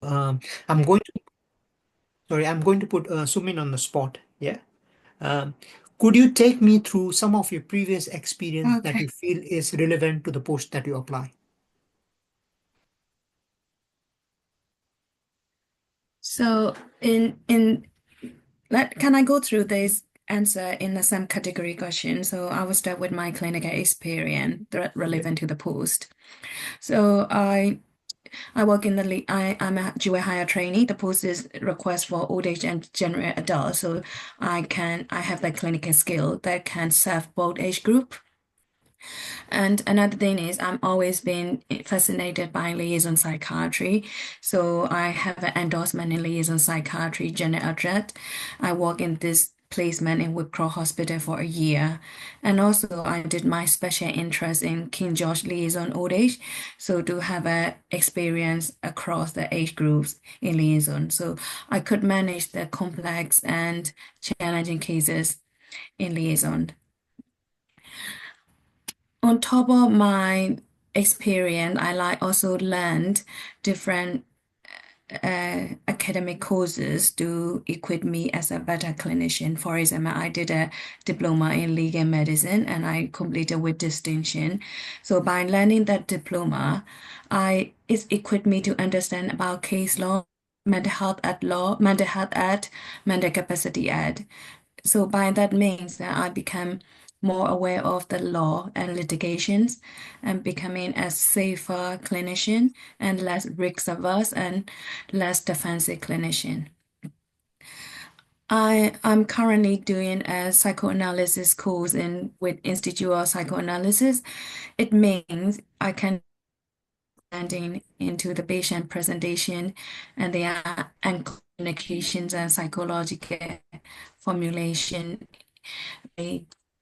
Um, I'm going to, sorry, I'm going to put Sumin on the spot. Yeah. Um, could you take me through some of your previous experience that Okay. you feel is relevant to the post that you apply? So can I go through this answer in the same category question? So I will start with my clinical experience that Yeah. relevant to the post. So I work in the I'm a dual hire trainee. The post is request for old age and general adult. So I have the clinical skill that can serve both age group. And another thing is, I'm always been fascinated by liaison psychiatry. So I have an endorsement in liaison psychiatry, general adjunct. I work in this placement in Whitcroft Hospital for a year. And also I did my special interest in King George liaison old age. So to have a experience across the age groups in liaison. So I could manage the complex and challenging cases in liaison. On top of my experience, I like also learned different academic courses to equip me as a better clinician. For example, I did a diploma in legal medicine and I completed with distinction. So by learning that diploma, it equipped me to understand about case law, mental health act, mental capacity act. So by that means that I become more aware of the law and litigations and becoming a safer clinician and less risk averse and less defensive clinician. I'm currently doing a psychoanalysis course in with Institute of Psychoanalysis. It means I can understanding into the patient presentation and and communications and psychological formulation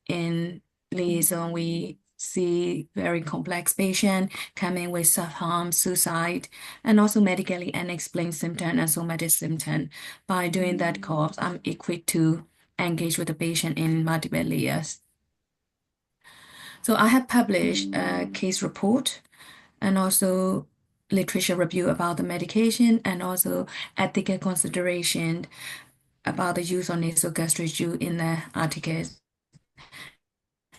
in liaison, we see very complex patient coming with self-harm, suicide, and also medically unexplained symptom and somatic symptom. By doing that course, I'm equipped to engage with the patient in multiple layers. So I have published a case report and also literature review about the medication and also ethical consideration about the use of nasogastric juice in the articles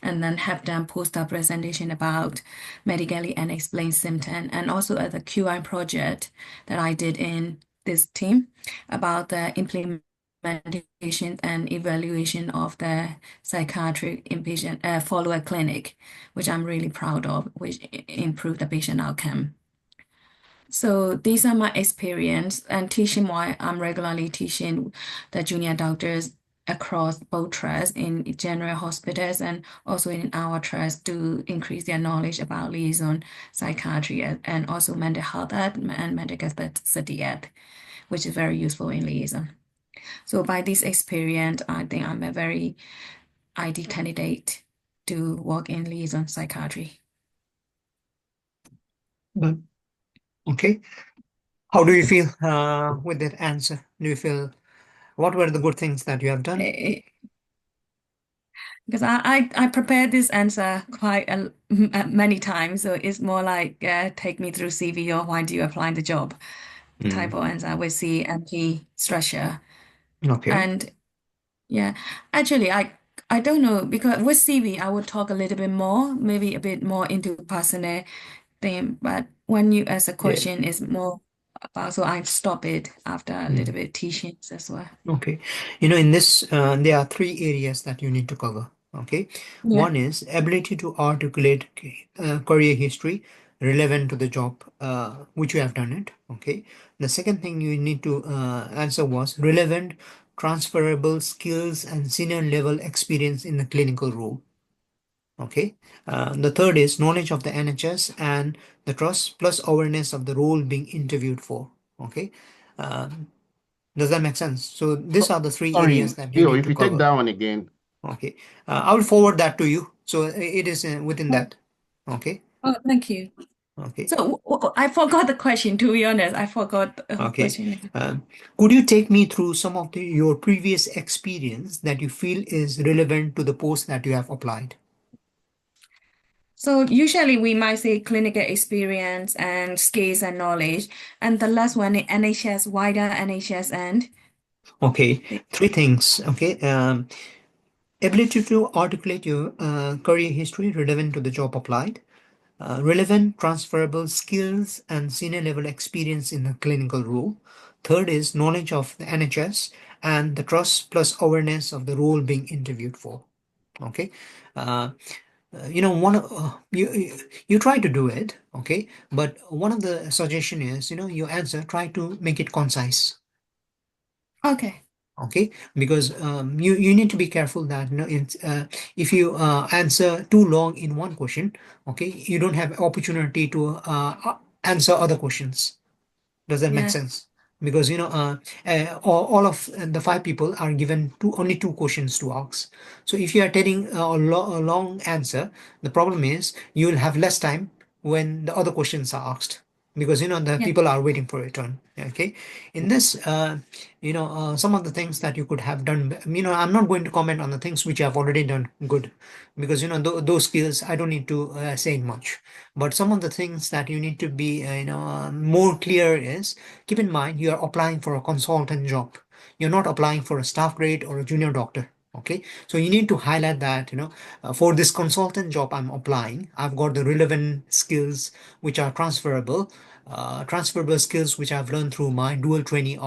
and then have done poster presentation about medically unexplained symptom and also at the QI project that I did in this team about the implementation and evaluation of the psychiatric inpatient follow-up clinic, which I'm really proud of, which improved the patient outcome. So these are my experience and teaching why I'm regularly teaching the junior doctors across both trusts in general hospitals and also in our trust to increase their knowledge about liaison psychiatry and also mental health and mental capacity ed, which is very useful in liaison. So by this experience, I think I'm a very ideal candidate to work in liaison psychiatry. But, okay. How do you feel with that answer? Do you feel what were the good things that you have done? Because I prepared this answer quite many times, so it's more like take me through CV or why do you apply the job type Mm, of answer with CMP structure. okay. And yeah, actually I don't know because with CV I would talk a little bit more, maybe a bit more into personal thing, but when you ask a Yeah. question is more about so I stop it after a little Mm, bit teachings as well. okay. In this, there are three areas that you need to cover. Okay. Yeah. One is ability to articulate career history relevant to the job, which you have done it. Okay. The second thing you need to answer was relevant, transferable skills and senior level experience in the clinical role. Okay. The third is knowledge of the NHS and the trust plus awareness of the role being interviewed for. Okay. Um, does that make sense? So these are the three areas Sorry, that you Theo, need if to you take cover. that one again. Okay. I will forward that to you. So it is within Oh, that. Okay. oh, thank you. Okay. So I forgot the question, to be honest. I forgot the Okay. question. Could you take me through some of your previous experience that you feel is relevant to the post that you have applied? So usually we might say clinical experience and skills and knowledge. And the last one, NHS, wider NHS and Okay, the, three things. Okay, ability to articulate your career history relevant to the job applied, relevant transferable skills and senior level experience in a clinical role. Third is knowledge of the NHS and the trust plus awareness of the role being interviewed for. Okay, uh, you try to do it. Okay, but one of the suggestion is your answer try to make it concise. okay. Okay, because you need to be careful that if you answer too long in one question, okay, you don't have opportunity to answer other questions. Does that make Yeah. sense? Because all of the five people are given only two questions to ask. So if you are telling a long answer, the problem is you will have less time when the other questions are asked, because the Yeah. people are waiting for a turn. Okay, in this some of the things that you could have done. I'm not going to comment on the things which you have already done good, because those skills I don't need to say much. But some of the things that you need to be more clear is, keep in mind you are applying for a consultant job. You're not applying for a staff grade or a junior doctor. Okay, so you need to highlight that for this consultant job I'm applying, I've got the relevant skills which are transferable skills which I've learned through my dual training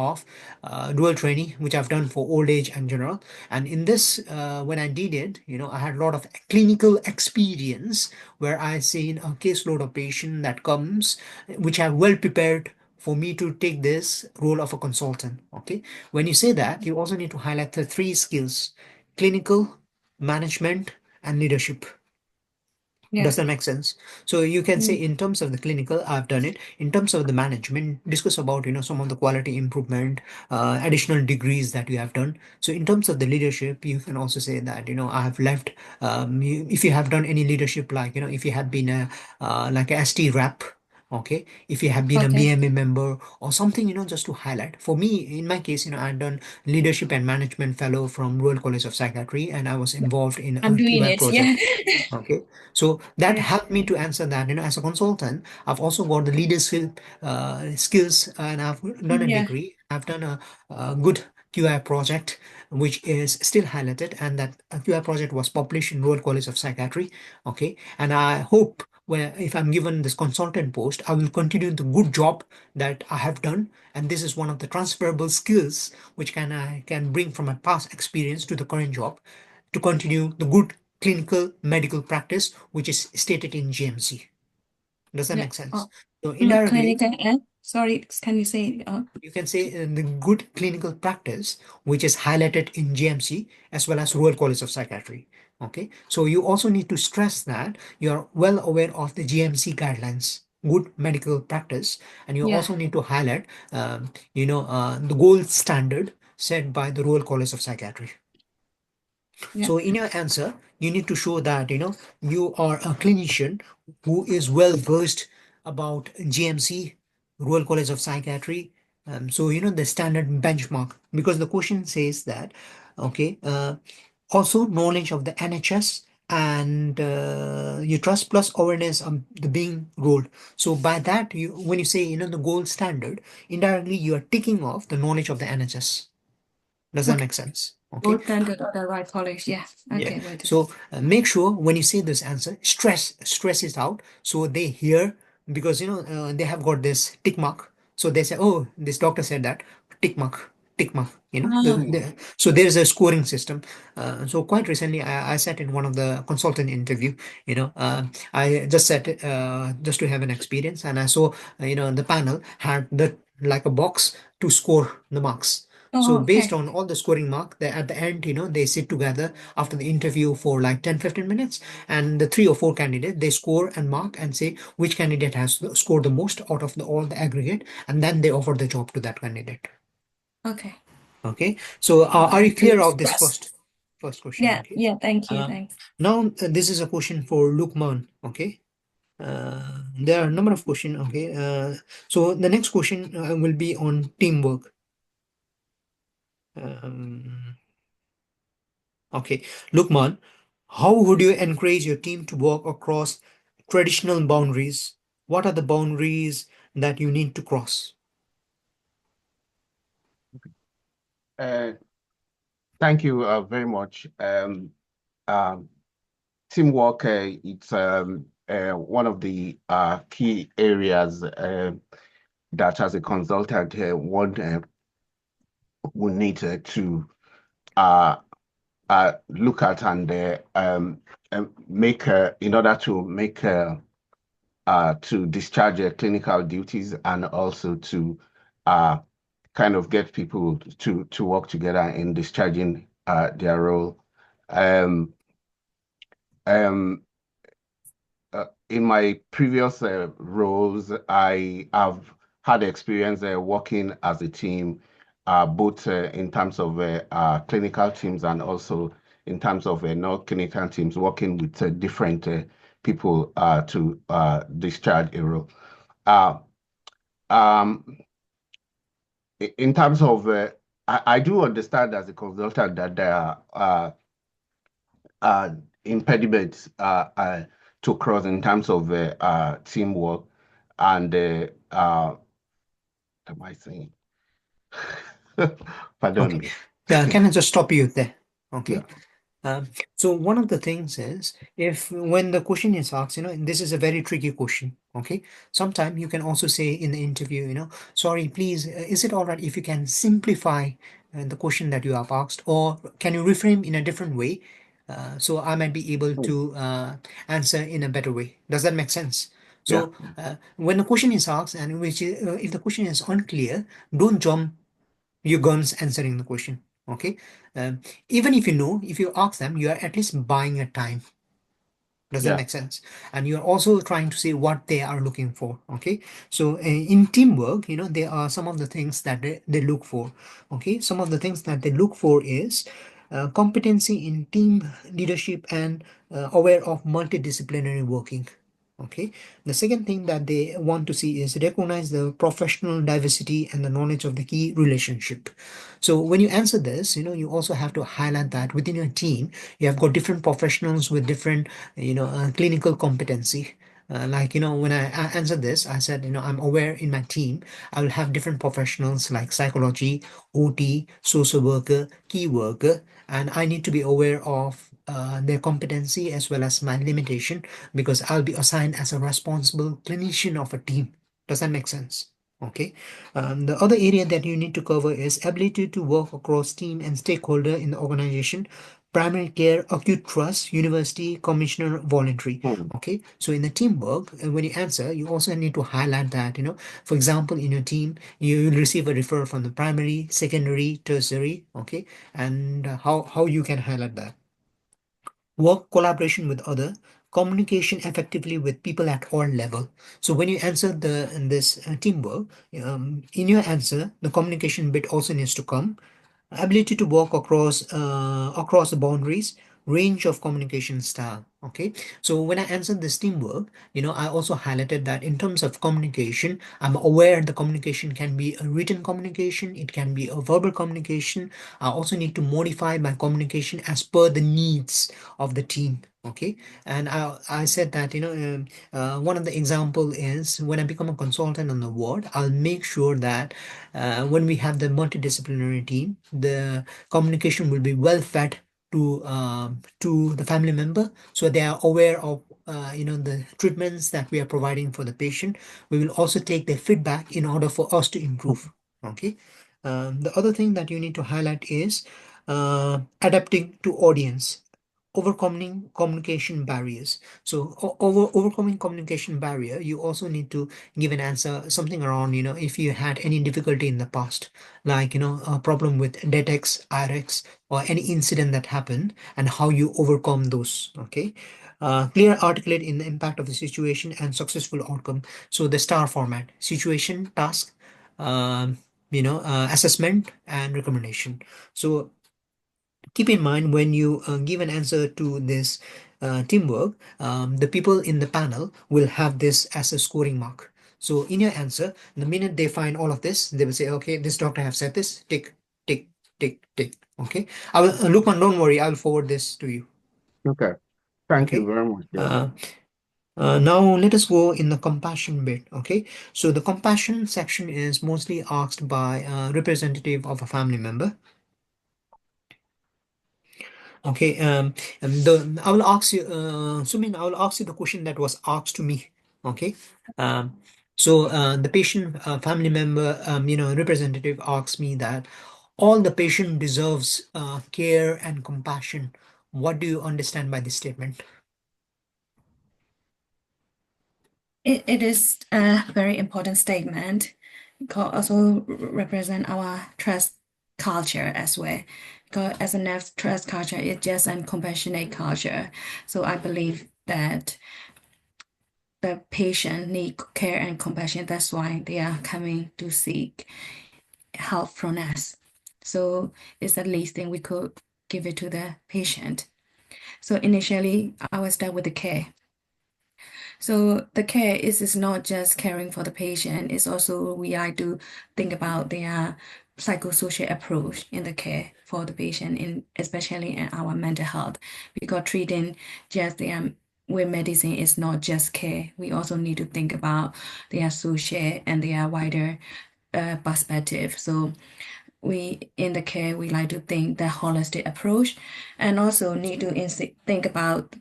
which I've done for old age and general. And in this, when I did it, I had a lot of clinical experience where I seen a caseload of patient that comes, which are well prepared for me to take this role of a consultant. Okay, when you say that, you also need to highlight the three skills: clinical, management, and leadership. Yeah. Does that make sense? So you can say Mm. in terms of the clinical, I've done it. In terms of the management, discuss about some of the quality improvement, additional degrees that you have done. So in terms of the leadership, you can also say that I have left. If you have done any leadership, like if you have been a like a ST rep. Okay, if you have been a Okay. BMA member or something, just to highlight. For me, in my case, I've done leadership and management fellow from Royal College of Psychiatry, and I was involved in I'm a doing QI it. Yeah. project. Okay, so that Yeah. helped me to answer that. As a consultant, I've also got the leadership skills, and I've done a Yeah. degree. I've done a good QI project, which is still highlighted, and that QI project was published in Royal College of Psychiatry. Okay, and I hope where if I'm given this consultant post, I will continue the good job that I have done, and this is one of the transferable skills which I can bring from my past experience to the current job to continue the good clinical medical practice which is stated in GMC. Does that Yeah. make sense? Oh, So indirectly, clinical and sorry, can you say you can say the good clinical practice which is highlighted in GMC as well as Royal College of Psychiatry. Okay, so you also need to stress that you are well aware of the GMC guidelines, good medical practice, and you yeah. also need to highlight, the gold standard set by the Royal College of Psychiatry. Yeah. So in your answer, you need to show that you are a clinician who is well versed about GMC, Royal College of Psychiatry. So the standard benchmark, because the question says that, okay, also knowledge of the NHS and you trust plus awareness on the being role. So by that, when you say the gold standard, indirectly you are ticking off the knowledge of the NHS. Does that Okay. make sense? Okay. Gold standard or the right college. Yeah. Yeah. Okay, will do. So make sure when you say this answer, stress it out so they hear, because they have got this tick mark. So they say, oh, this doctor said that, tick mark, tick mark. Ah, So there is a scoring system. So quite recently, I sat in one of the consultant interview. I just sat just to have an experience, and I saw the panel had the like a box to score the marks. So oh, based okay. on all the scoring mark, at the end, they sit together after the interview for like 10-15 minutes, and the three or four candidates, they score and mark and say which candidate has scored the most out of all the aggregate, and then they offer the job to that candidate. Okay. Okay. So are you clear of this Yes. first question? Yeah, Okay. yeah, thank you. Uh, Thanks. Now this is a question for Lukman. Okay. There are a number of questions. Okay. So the next question will be on teamwork. Um, Okay, Lukman, how would you encourage your team to work across traditional boundaries. What are the boundaries that you need to cross? Uh, Thank you very much. Um, Teamwork, it's one of the key areas that as a consultant, one will need to uh, look at and make in order to discharge clinical duties and also to uh, kind of get people to work together in discharging their role. Um, um, in my previous roles, I have had experience working as a team, both in terms of clinical teams and also in terms of non-clinical teams, working with different people to discharge a role. Uh, um, in terms of, I do understand as a consultant that there are uh, impediments to cross in terms of teamwork and what am I saying? Pardon Okay. me. Can I just stop you there? Yeah. Okay. Um, so one of the things is if when the question is asked, this is a very tricky question. Okay. Sometimes you can also say in the interview, sorry, please, is it all right if you can simplify the question that you have asked, or can you reframe in a different way? So I might be able Mm. to answer in a better way. Does that make sense? Yeah. So when the question is asked, and which is, if the question is unclear, don't jump your guns answering the question. Okay. um, Even if you know, if you ask them, you are at least buying a time. Does that Yeah. make sense? And you're also trying to see what they are looking for. Okay. So in teamwork, there are some of the things that they look for. Okay. Some of the things that they look for is competency in team leadership and aware of multidisciplinary working. Okay. The second thing that they want to see is recognize the professional diversity and the knowledge of the key relationship. So when you answer this, you also have to highlight that within your team, you have got different professionals with different, clinical competency. Like, when I answered this, I said, I'm aware in my team, I will have different professionals like psychology, OT, social worker, key worker, and I need to be aware of their competency as well as my limitation because I'll be assigned as a responsible clinician of a team. Does that make sense? Okay. The other area that you need to cover is ability to work across team and stakeholder in the organization, primary care, acute trust, university, commissioner, voluntary. Mm. Okay. So in the teamwork, when you answer, you also need to highlight that, for example, in your team, you will receive a referral from the primary, secondary, tertiary. Okay. And how you can highlight that work collaboration with other communication effectively with people at all level. So when you answer the in this teamwork, in your answer the communication bit also needs to come, ability to work across the boundaries, range of communication style. Okay. So when I answered this teamwork, I also highlighted that in terms of communication, I'm aware the communication can be a written communication, it can be a verbal communication. I also need to modify my communication as per the needs of the team. Okay. And I said that, one of the example is when I become a consultant on the ward, I'll make sure that when we have the multidisciplinary team, the communication will be well fed to the family member, so they are aware of the treatments that we are providing for the patient. We will also take their feedback in order for us to improve. Okay. The other thing that you need to highlight is adapting to audience, overcoming communication barriers. So overcoming communication barrier, you also need to give an answer something around, if you had any difficulty in the past, like, a problem with DETX, IRX, or any incident that happened and how you overcome those. Okay. Clear, articulate in the impact of the situation and successful outcome. So the STAR format: situation, task, um, assessment, and recommendation. So keep in mind when you give an answer to this teamwork, the people in the panel will have this as a scoring mark. So in your answer, the minute they find all of this, they will say, okay, this doctor have said this, tick, tick, tick, tick. Okay. I will, Lukman, don't worry, I'll forward this to you. Okay. Thank you Okay. very much. Yeah. Uh, Now let us go in the compassion bit. Okay, so the compassion section is mostly asked by a representative of a family member. Okay, the I will ask you, Sumin, I will ask you the question that was asked to me. Okay, um, so the patient family member, representative asks me that all the patient deserves care and compassion. What do you understand by this statement? It is a very important statement. Because also represent our trust culture as well. Because as a nurse trust culture, it's just a compassionate culture. So I believe that the patient need care and compassion. That's why they are coming to seek help from us. So it's the least thing we could give it to the patient. So initially, I will start with the care. So the care is not just caring for the patient, it's also we like to think about their psychosocial approach in the care for the patient, in especially in our mental health, because treating just the with medicine is not just care. We also need to think about their social and their wider perspective. So we in the care we like to think the holistic approach, and also need to think about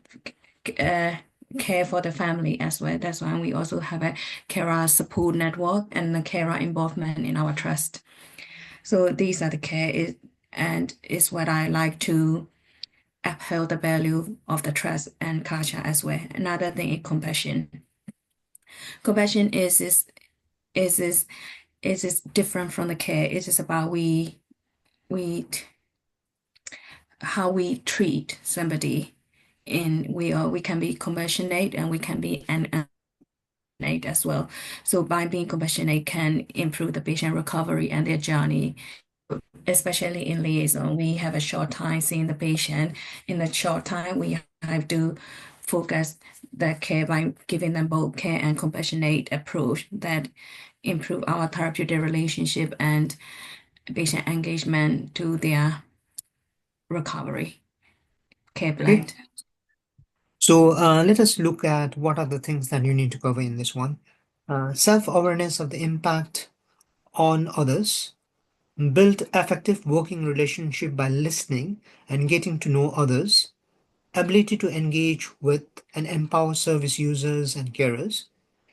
uh, care for the family as well. That's why we also have a carer support network and the carer involvement in our trust. So these are the care is and is what I like to uphold the value of the trust and culture as well. Another thing is compassion. Compassion is different from the care. It is about we how we treat somebody, and we can be compassionate and we can be an as well. So by being compassionate can improve the patient recovery and their journey, especially in liaison. We have a short time seeing the patient. In a short time, we have to focus the care by giving them both care and compassionate approach that improve our therapeutic relationship and patient engagement to their recovery care Okay, plan. so let us look at what are the things that you need to cover in this one. Self-awareness of the impact on others, build effective working relationship by listening and getting to know others, ability to engage with and empower service users and carers.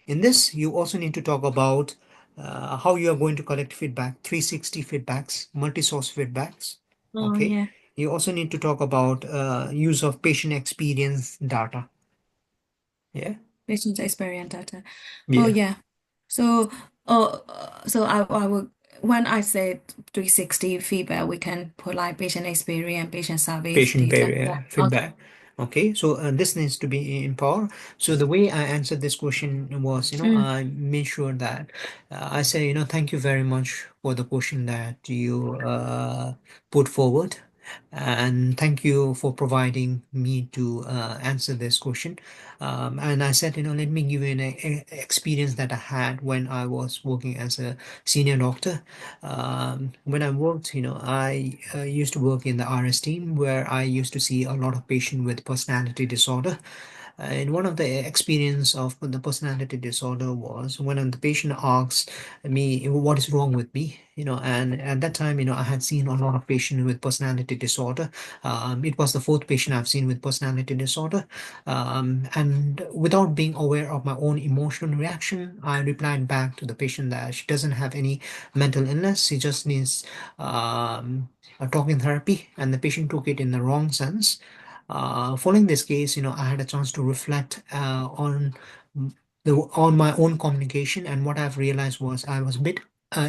In this, you also need to talk about how you are going to collect feedback, 360 feedbacks, multi-source feedbacks. Oh, Okay. yeah. You also need to talk about use of patient experience data. Yeah. Patient experience data. Oh, Yeah. yeah. So, so I would, when I say 360 feedback, we can put like patient experience, patient service, Patient things like that. Okay. feedback. Okay, so this needs to be in power. So the way I answered this question was, Mm, I made sure that I say, thank you very much for the question that you put forward, and thank you for providing me to answer this question. And I said, let me give you an experience that I had when I was working as a senior doctor. When I worked, I used to work in the RS team where I used to see a lot of patients with personality disorder. And one of the experience of the personality disorder was when the patient asked me what is wrong with me, and at that time, I had seen a lot of patients with personality disorder. It was the fourth patient I've seen with personality disorder. And without being aware of my own emotional reaction, I replied back to the patient that she doesn't have any mental illness. She just needs a talking therapy, and the patient took it in the wrong sense. Following this case, I had a chance to reflect on my own communication, and what I've realized was I was a bit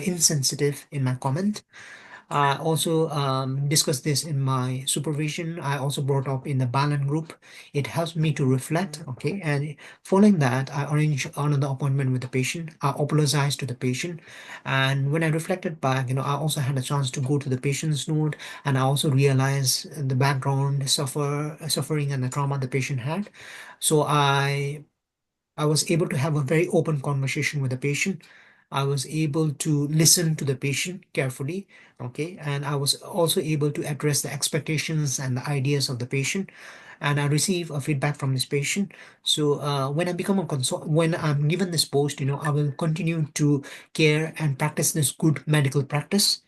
insensitive in my comment. I also discussed this in my supervision. I also brought up in the balance group. It helps me to reflect. Okay, and following that, I arranged another appointment with the patient. I apologized to the patient, and when I reflected back, I also had a chance to go to the patient's note, and I also realized the background suffering and the trauma the patient had. So I was able to have a very open conversation with the patient. I was able to listen to the patient carefully, okay, and I was also able to address the expectations and the ideas of the patient. and I receive a feedback from this patient. So when I'm given this post, I will continue to care and practice this good medical practice.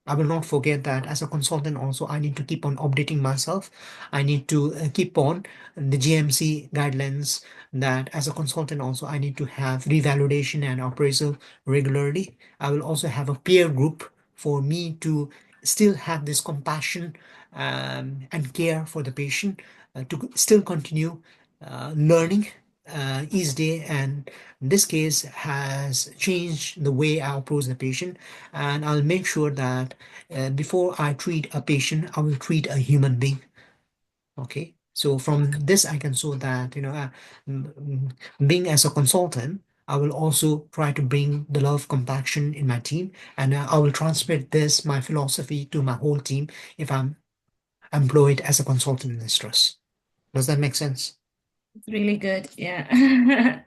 I will not forget that as a consultant also I need to keep on updating myself. I need to keep on the GMC guidelines, that as a consultant also I need to have revalidation and appraisal regularly. I will also have a peer group for me to still have this compassion and care for the patient, to still continue learning each day, and this case has changed the way I approach the patient, and I'll make sure that before I treat a patient, I will treat a human being. Okay, so from this, I can show that mm, mm, being as a consultant, I will also try to bring the love, compassion in my team, and I will transmit this my philosophy to my whole team if I'm employed as a consultant in distress. Does that make sense? It's really good. Yeah.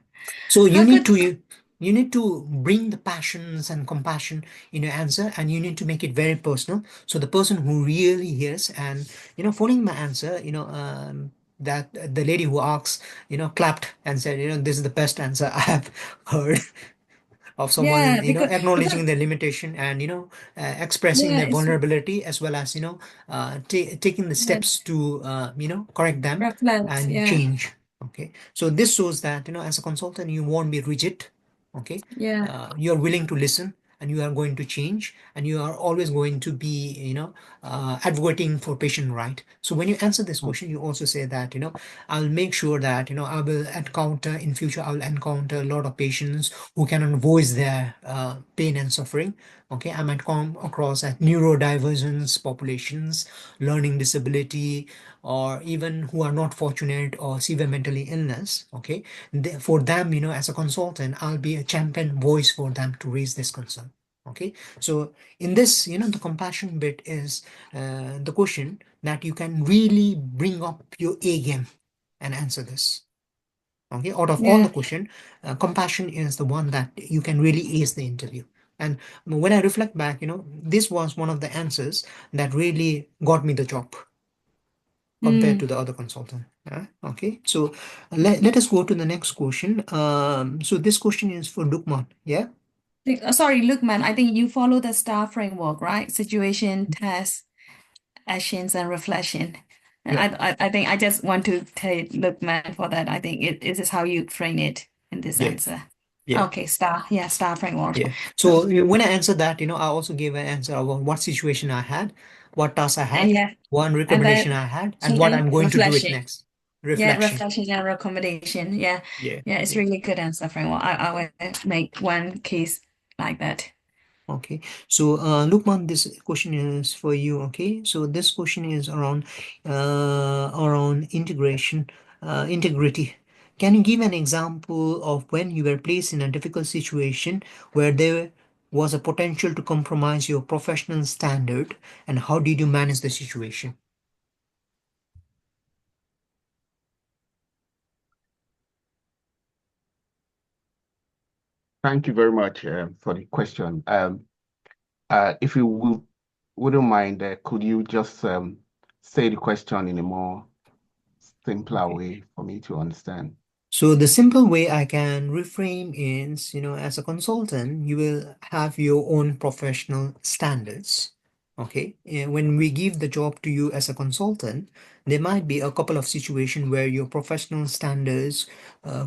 So you How need good. to you need to bring the passions and compassion in your answer, and you need to make it very personal. So the person who really hears and following my answer, that the lady who asks, clapped and said, this is the best answer I have heard of someone, Yeah, because acknowledging their limitation and expressing yeah, their it's vulnerability, as well as taking the yeah, steps to correct them reflects. and Yeah, change. Okay, so this shows that as a consultant you won't be rigid. Okay, yeah. you are willing to listen, and you are going to change, and you are always going to be advocating for patient right. So when you answer this question, you also say that I'll make sure that I will encounter in future, I'll encounter a lot of patients who cannot voice their pain and suffering. Okay, I might come across at neurodivergence populations, learning disability, or even who are not fortunate or severe mentally illness. Okay, for them, as a consultant, I'll be a champion voice for them to raise this concern. Okay, so in this, the compassion bit is the question that you can really bring up your A game and answer this. Okay, out of all the Yeah. question, compassion is the one that you can really ace the interview. And when I reflect back, this was one of the answers that really got me the job compared Mm. to the other consultant. Yeah. Okay, so let us go to the next question. So this question is for Lukman. Yeah. Sorry, look, man, I think you follow the STAR framework, right? Situation, task, actions, and reflection. And Yeah. I think I just want to take look, man, for that. I think it is how you train it in this Yeah. answer. Yeah. Okay, STAR. Yeah, STAR framework. Yeah. So, So when I answered that, I also gave an answer about what situation I had, what task I and had, yeah, one and recommendation then I had, and what and I'm going to do it reflection. next. Yeah, Reflection. reflection and recommendation. Yeah, Yeah. yeah, it's Yeah. really good answer framework. I will make one case like that. Okay. So, Lukman, this question is for you. Okay. So this question is around integrity. Can you give an example of when you were placed in a difficult situation where there was a potential to compromise your professional standard, and how did you manage the situation? Thank you very much for the question. If you wouldn't mind, could you just say the question in a more simpler Okay. way for me to understand? So the simple way I can reframe is, as a consultant, you will have your own professional standards. Okay. When we give the job to you as a consultant, there might be a couple of situations where your professional standards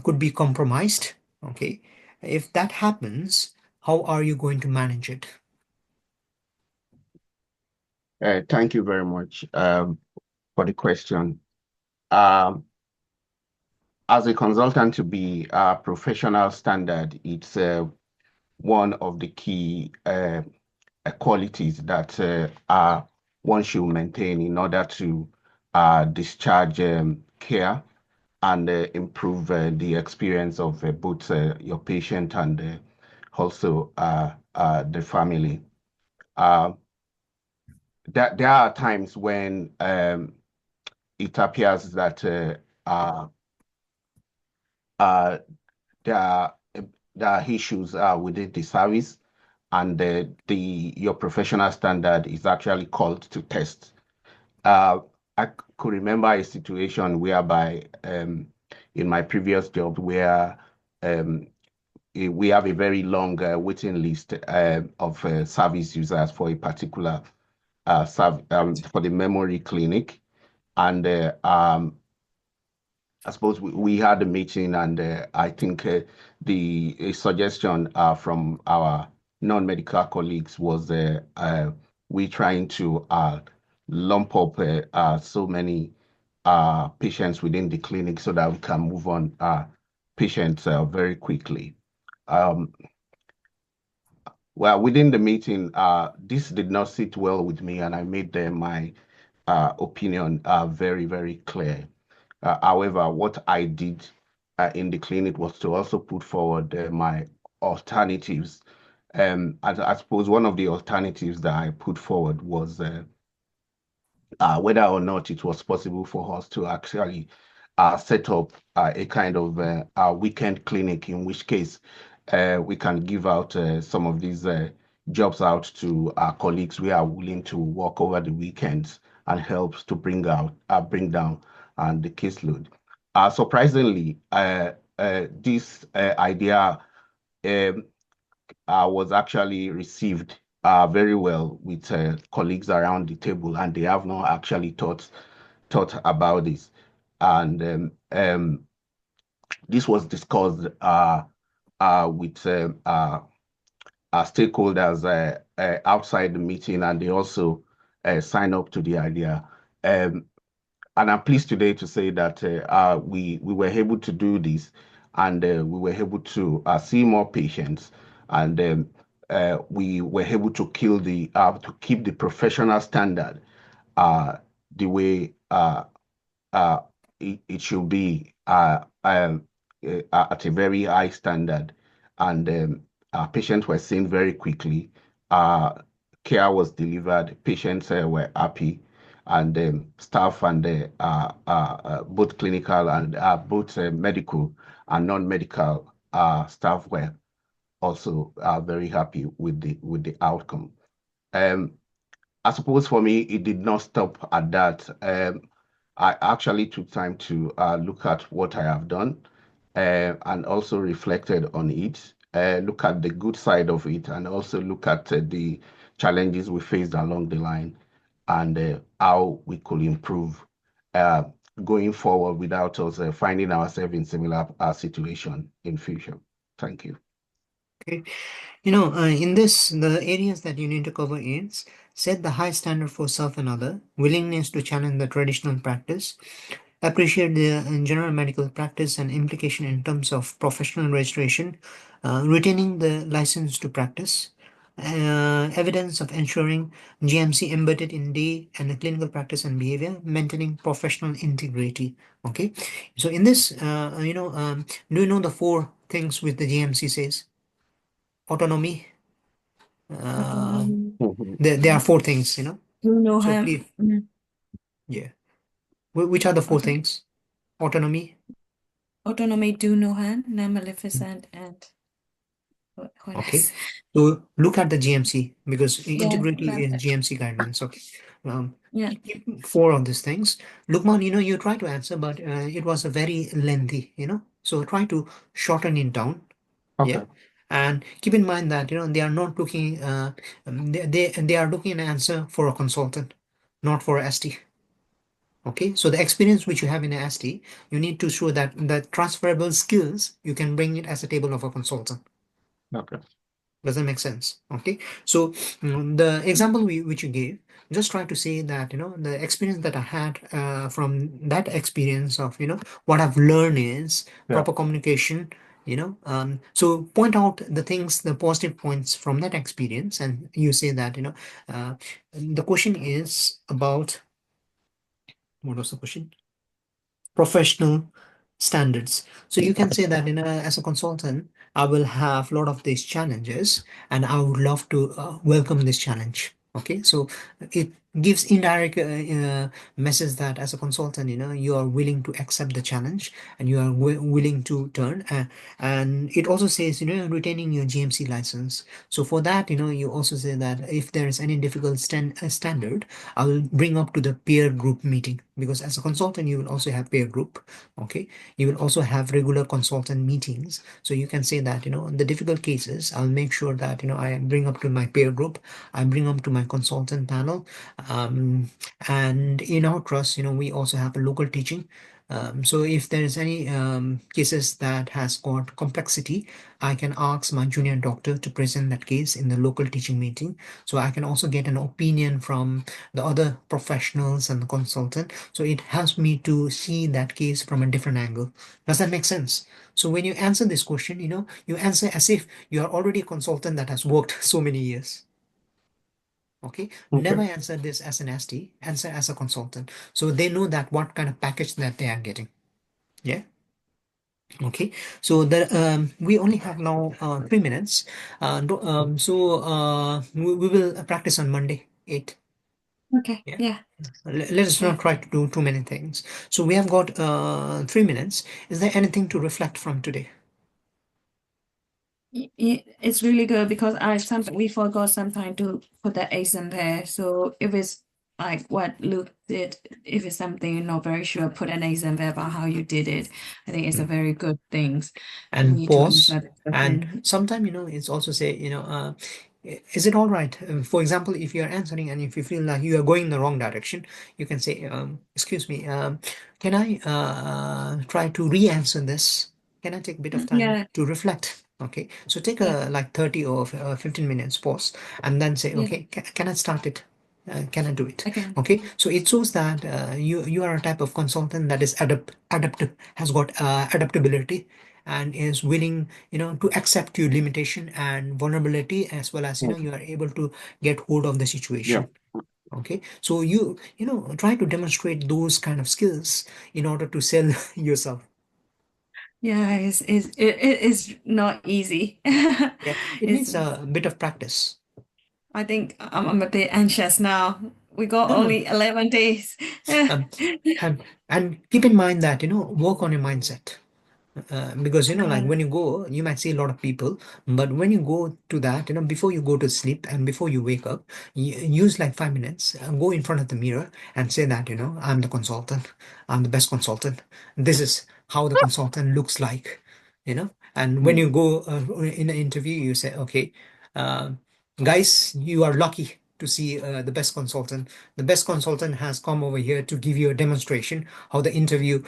could be compromised. Okay. If that happens, how are you going to manage it? Thank you very much for the question. Um, as a consultant, to be a professional standard, it's one of the key qualities that one should maintain in order to discharge care and improve the experience of both your patient and also the family. Uh, there are times when it appears that uh, uh, there are, there are issues within the service, and your professional standard is actually called to test. Uh, I could remember a situation whereby in my previous job where um, we have a very long waiting list of service users for a particular for the memory clinic. And I suppose we had a meeting, and I think the a suggestion from our non-medical colleagues was we trying to lump up so many patients within the clinic so that we can move on patients very quickly. Um, well, within the meeting, this did not sit well with me, and I made my opinion very, very clear. However, what I did in the clinic was to also put forward my alternatives. I suppose one of the alternatives that I put forward was whether or not it was possible for us to actually set up a kind of a weekend clinic, in which case we can give out some of these jobs out to our colleagues who are willing to work over the weekends and helps to bring down the caseload. Surprisingly, this idea um, was actually received very well with colleagues around the table, and they have not actually thought about this. And this was discussed with stakeholders outside the meeting, and they also sign up to the idea. Um, and I'm pleased today to say that we were able to do this, and we were able to see more patients, and we were able to to keep the professional standard uh, the way uh, it should be at a very high standard, and patients were seen very quickly. Uh, Care was delivered. Patients were happy, and staff and both clinical and both medical and non-medical staff were also very happy with the outcome. Um, I suppose for me, it did not stop at that. I actually took time to look at what I have done and also reflected on it, look at the good side of it, and also look at the challenges we faced along the line and how we could improve uh, going forward without us finding ourselves in similar situation in future. Thank you. Okay. In this, the areas that you need to cover is set the high standard for self and other, willingness to challenge the traditional practice, appreciate the general medical practice and implication in terms of professional registration, retaining the license to practice, evidence of ensuring GMC embedded in day and clinical practice and behavior, maintaining professional integrity. Okay, so in this, do you know the four things which the GMC says? Autonomy. Uh, Autonomy, Mhm. there are four things. do no So harm. please, yeah. Which are the four things? Autonomy. Autonomy, do no harm, non-maleficent, and what Okay. else? So look at the GMC because Yeah, integrity got is that. GMC guidelines. Okay. Um, Yeah. keep four of these things. Lukman, you try to answer, but it was a very lengthy, So try to shorten it down. Yeah. Okay. And keep in mind that, they are not looking, they are looking an answer for a consultant, not for a ST. Okay. So the experience which you have in a ST, you need to show that the transferable skills, you can bring it as a table of a consultant. Okay. Does that make sense? Okay. So the example which you gave, just try to say that, the experience that I had from that experience of, what I've learned is Yeah. proper communication, so point out the things, the positive points from that experience, and you say that, the question is about, what was the question? Professional standards. So you can say that as a consultant, I will have a lot of these challenges, and I would love to welcome this challenge. Okay, so it gives indirect message that as a consultant, you are willing to accept the challenge and you are willing to turn. And it also says, retaining your GMC license. So for that, you also say that if there is any difficult standard, I will bring up to the peer group meeting, because as a consultant, you will also have peer group. Okay. You will also have regular consultant meetings. So you can say that, the difficult cases, I'll make sure that, I bring up to my peer group, I bring up to my consultant panel. um, and in our trust, we also have a local teaching. So if there is any cases that has got complexity, I can ask my junior doctor to present that case in the local teaching meeting. So I can also get an opinion from the other professionals and the consultant. So it helps me to see that case from a different angle. Does that make sense? So when you answer this question, you answer as if you are already a consultant that has worked so many years. Okay, never Okay. answer this as an ST, answer as a consultant. So they know that what kind of package that they are getting. Yeah. Okay. So we only have now 3 minutes. We will practice on Monday 8. Okay. Yeah. Yeah. Let us Yeah. not try to do too many things. So we have got 3 minutes. Is there anything to reflect from today? It's really good because we forgot sometime to put the A's in there. So if it's like what Luke did, if it's something you're not very sure, put an A's in there about how you did it. I think it's a very good thing for And me to pause. answer the And question. sometime, it's also say, is it all right? For example, if you're answering and if you feel like you are going in the wrong direction, you can say, excuse me, can I try to re-answer this? Can I take a bit of time Yeah. to reflect? Okay, so take Yeah. a like 30 or 15 minutes pause and then say, Yeah. okay, can I start it? Can I do it? Okay. Okay, so it shows that you are a type of consultant that is adaptive, has got adaptability, and is willing, to accept your limitation and vulnerability, as well as, Mm. you are able to get hold of the Yeah. situation. Okay, so try to demonstrate those kind of skills in order to sell yourself. Yeah, it is not easy. Yeah, it It's needs a bit of practice. I think I'm a bit anxious now. We got No, no. only 11 days. um, and keep in mind that, work on your mindset. Because like Uh, when you go, you might see a lot of people, but when you go to that, before you go to sleep and before you wake up, use like 5 minutes, go in front of the mirror and say that, I'm the consultant, I'm the best consultant, this is how the consultant looks like. And when you Mm. go in an interview, you say, okay, uh, guys, you are lucky to see the best consultant. The best consultant has come over here to give you a demonstration how the interview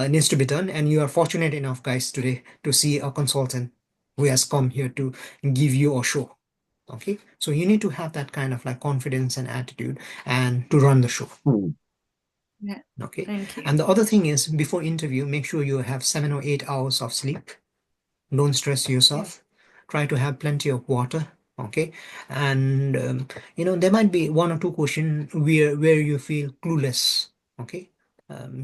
needs to be done. And you are fortunate enough, guys, today to see a consultant who has come here to give you a show. Okay, so you need to have that kind of like confidence and attitude and to run the show. Mm. yeah, Okay, thank you. and the other thing is, before interview, make sure you have 7 or 8 hours of sleep. Don't stress Yeah, yourself. Try to have plenty of water. Okay, and there might be one or two questions where you feel clueless. Okay,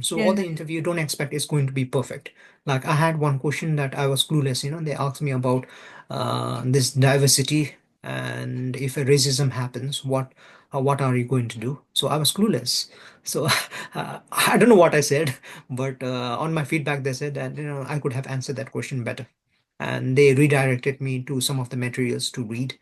so all yeah, the interview, don't expect it's going to be perfect. Like I had one question that I was clueless. They asked me about this diversity, and if a racism happens, what are you going to do? So I was clueless. So I don't know what I said, but on my feedback they said that I could have answered that question better, and they redirected me to some of the materials to read.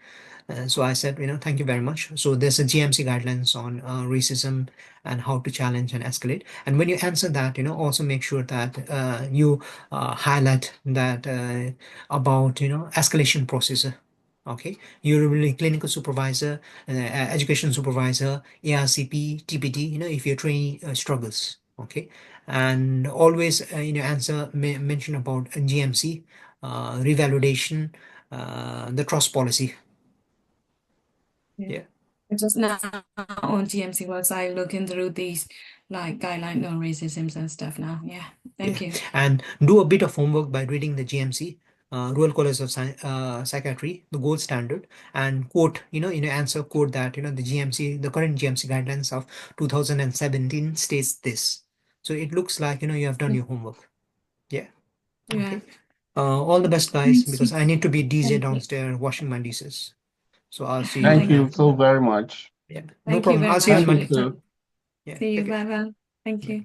So I said, thank you very much. So there's a GMC guidelines on racism and how to challenge and escalate. And when you answer that, also make sure that you highlight that about, escalation process. Okay, you're really clinical supervisor, education supervisor, ARCP, TPT, if your trainee struggles. Okay, and always, answer mention about GMC, revalidation, the trust policy. yeah. Yeah. I just now on GMC website looking through these like guideline on racisms and stuff now. Yeah, Yeah, thank you. and do a bit of homework by reading the GMC, Royal College of Psychiatry, the gold standard, and quote, answer quote that, the GMC, the current GMC guidelines of 2017 states this. So it looks like, you have done your homework. Yeah. Yeah, Okay. All the best, guys, thank because you. I need to be DJ Thank you. downstairs washing my dishes. So I'll see you Thank Thank you around. so you. very much. Yeah, no Thank you problem. very I'll see you on much. Thank you, Monday. Sue. Yeah, See you. take care. Bye bye. Thank you.